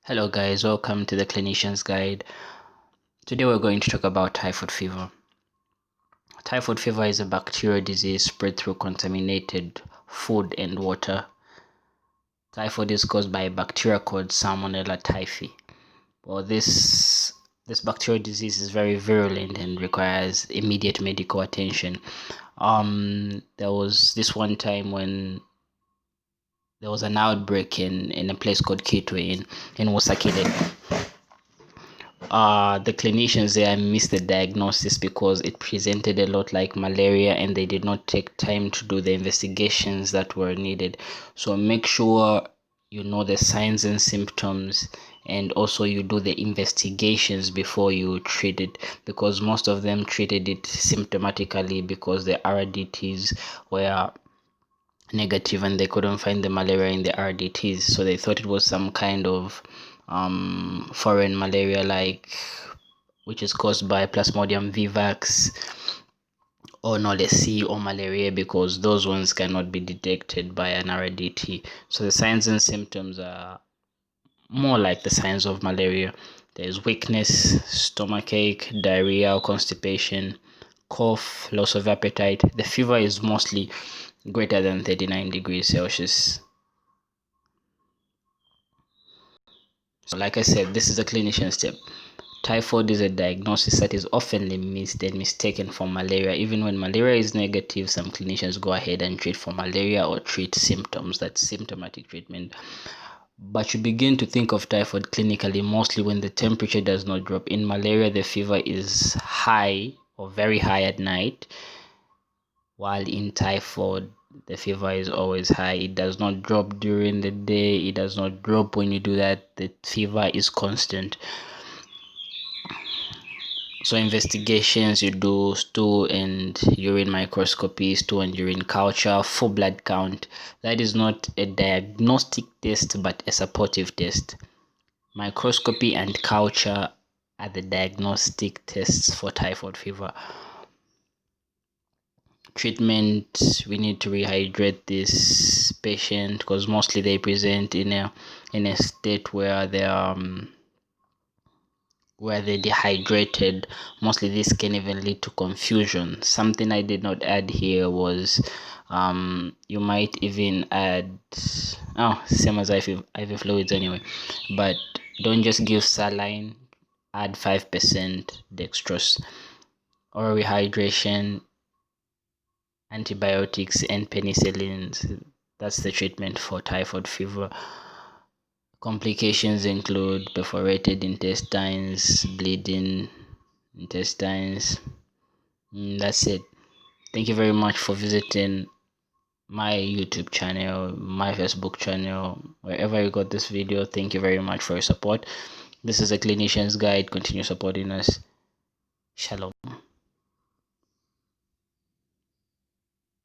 Hello guys, welcome to the Clinician's Guide. Today we're going to talk about typhoid fever. Typhoid fever is a bacterial disease spread through contaminated food and water. Typhoid is caused by a bacteria called Salmonella typhi. Well, this bacterial disease is very virulent and requires immediate medical attention. There was this one time when there was an outbreak in a place called Kitwe in Wasakile. The clinicians there missed the diagnosis because it presented a lot like malaria and they did not take time to do the investigations that were needed. So make sure you know the signs and symptoms, and also you do the investigations before you treat it, because most of them treated it symptomatically because the RDTs were negative and they couldn't find the malaria in the RDTs, so they thought it was some kind of foreign malaria, like which is caused by Plasmodium vivax or knowledge or malaria, because those ones cannot be detected by an RDT. So the signs and symptoms are more like the signs of malaria. There's weakness, stomachache, diarrhea or constipation, cough, loss of appetite. The fever is mostly greater than 39 degrees Celsius. So like I said, this is a clinician step. Typhoid is a diagnosis that is often missed and mistaken for malaria. Even when malaria is negative, some clinicians go ahead and treat for malaria or treat symptoms. That's symptomatic treatment. But you begin to think of typhoid clinically mostly when the temperature does not drop. In malaria, the fever is high or very high at night, while in typhoid, the fever is always high. It does not drop during the day. It does not drop when you do that. The fever is constant. So investigations, you do stool and urine microscopy, stool and urine culture, full blood count. That is not a diagnostic test but a supportive test. Microscopy and culture are the diagnostic tests for typhoid fever. Treatment, we need to rehydrate this patient because mostly they present in a state where they're dehydrated. Mostly this can even lead to confusion. Something I did not add here was you might even add same as IV fluids anyway, but don't just give saline, add 5% dextrose. Oral rehydration, antibiotics and penicillins. That's the treatment for typhoid fever. Complications include perforated intestines, bleeding intestines. That's it. Thank you very much for visiting my YouTube channel, my Facebook channel, wherever you got this video. Thank you very much for your support. This is a clinician's guide. Continue supporting us. Shalom.